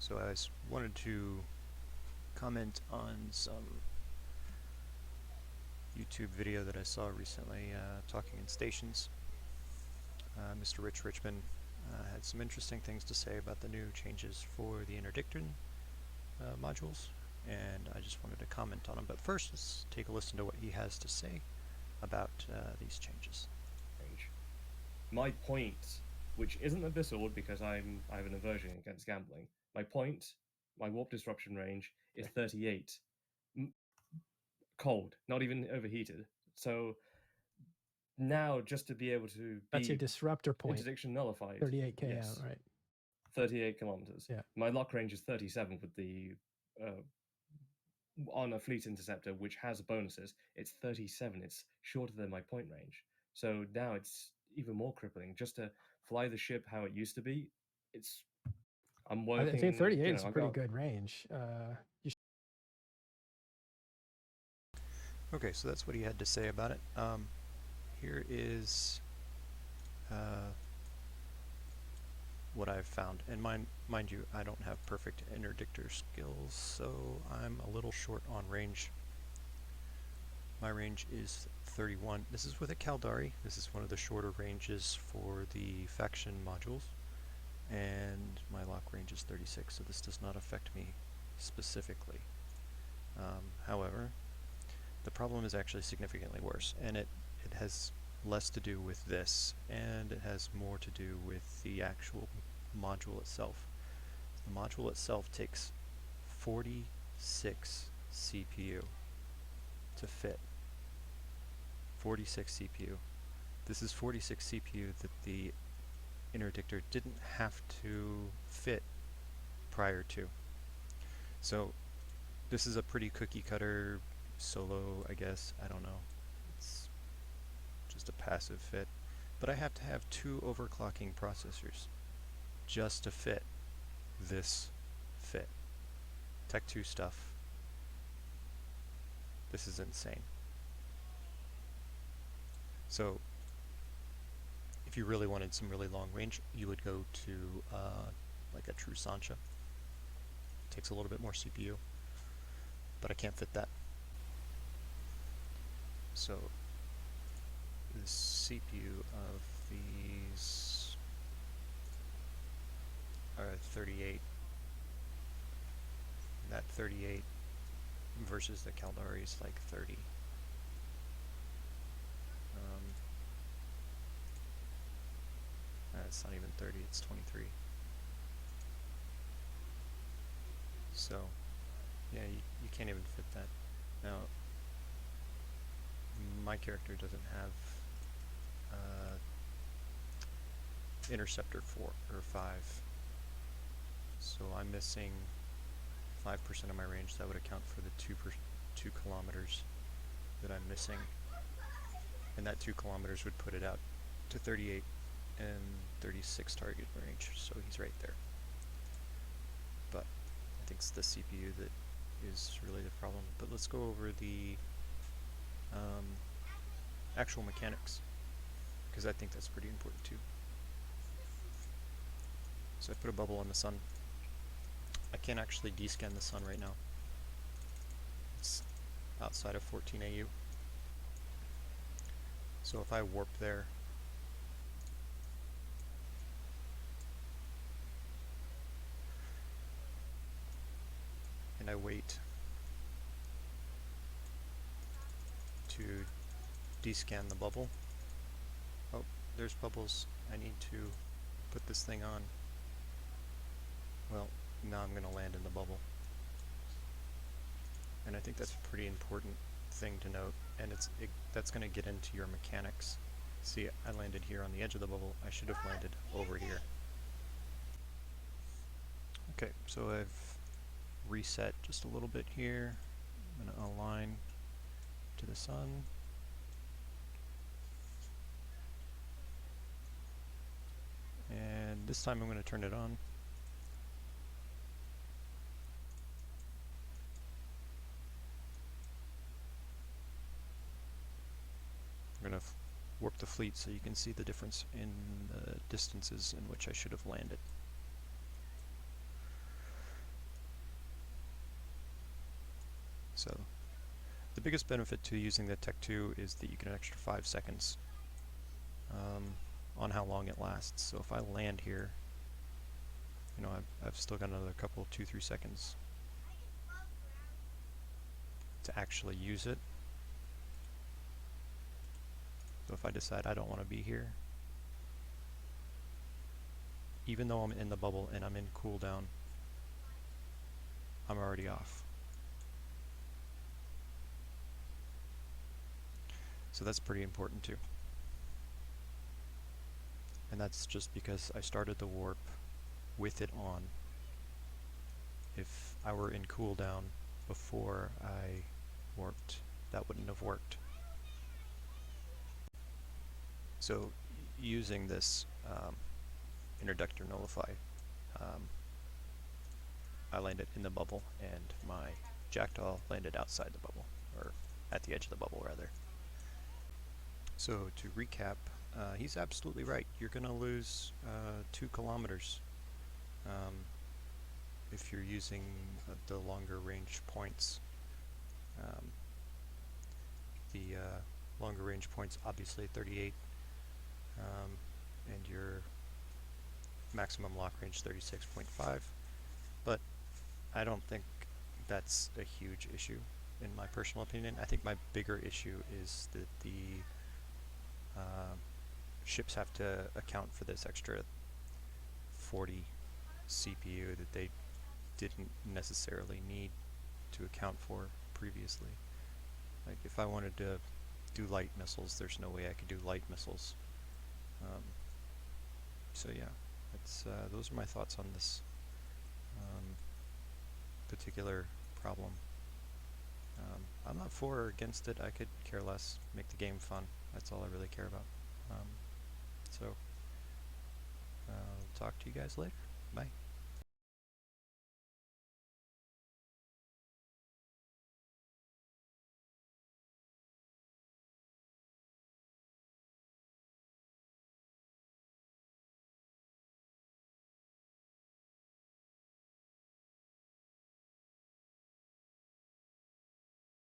So I wanted to comment on some YouTube video that I saw recently talking in stations. Mr. Rich Richmond had some interesting things to say about the new changes for the Interdiction modules, and I just wanted to comment on them. But first, let's take a listen to what he has to say about these changes. My point, which isn't abyssal because I have an aversion against gambling. My point, my warp disruption range is 38. Cold, not even overheated. So now just to be able to That's your be disruptor point. Interdiction Nullified. 38k yes. out, right? 38 kilometers. Yeah. My lock range is 37 with the on a fleet interceptor, which has bonuses. It's 37. It's shorter than my point range. So now it's even more crippling. Just to fly the ship how it used to be, I'm working. I think 38 is a pretty good range. Okay, so that's what he had to say about it. Here is what I've found. And mind you, I don't have perfect interdictor skills, so I'm a little short on range. My range is 31. This is with a Caldari. This is one of the shorter ranges for the faction modules. And my lock range is 36, so this does not affect me specifically. However, the problem is actually significantly worse, and it has less to do with this, and it has more to do with the actual module itself. The module itself takes 46 CPU to fit. 46 CPU. This is 46 CPU that the interdictor didn't have to fit prior to. So this is a pretty cookie cutter solo, I guess. I don't know. It's just a passive fit. But I have to have 2 overclocking processors just to fit this fit. Tech 2 stuff. This is insane. So if you really wanted some really long range, you would go to like a true Sancha. It takes a little bit more CPU, but I can't fit that. So the CPU of these are 38. That 38 versus the Caldari is like 30. It's not even 30, it's 23. So, yeah, you can't even fit that. Now, my character doesn't have Interceptor 4 or 5. So I'm missing 5% of my range. That would account for the 2 kilometers that I'm missing. And that 2 kilometers would put it out to 38 and 36 target range, so he's right there. But I think it's the CPU that is really the problem. But let's go over the actual mechanics, because I think that's pretty important too. So I put a bubble on the sun. I can't actually descan the sun right now. It's outside of 14 AU. So if I warp there, and I wait to descan the bubble. Oh, there's bubbles. I need to put this thing on. Well, now I'm going to land in the bubble. And I think that's a pretty important thing to note, and that's going to get into your mechanics. See, I landed here on the edge of the bubble. I should have landed over here. Okay, so I've reset just a little bit here. I'm going to align to the sun. And this time I'm going to turn it on. I'm going to warp the fleet so you can see the difference in the distances in which I should have landed. So the biggest benefit to using the Tech 2 is that you get an extra 5 seconds on how long it lasts. So if I land here, you know, I've still got another couple, 2-3 seconds to actually use it. So if I decide I don't want to be here, even though I'm in the bubble and I'm in cooldown, I'm already off. So that's pretty important too. And that's just because I started the warp with it on. If I were in cooldown before I warped, that wouldn't have worked. So using this Interdiction Nullify, I landed in the bubble and my Jackdaw landed outside the bubble, or at the edge of the bubble rather. So to recap, he's absolutely right. You're going to lose 2 kilometers if you're using the longer range points. The longer range points obviously 38, and your maximum lock range 36.5, but I don't think that's a huge issue in my personal opinion. I think my bigger issue is that the ships have to account for this extra 40 CPU that they didn't necessarily need to account for previously. Like if I wanted to do light missiles, there's no way I could do light missiles. So yeah, that's those are my thoughts on this particular problem. I'm not for or against it. I could care less. Make the game fun. That's all I really care about. So, talk to you guys later. Bye.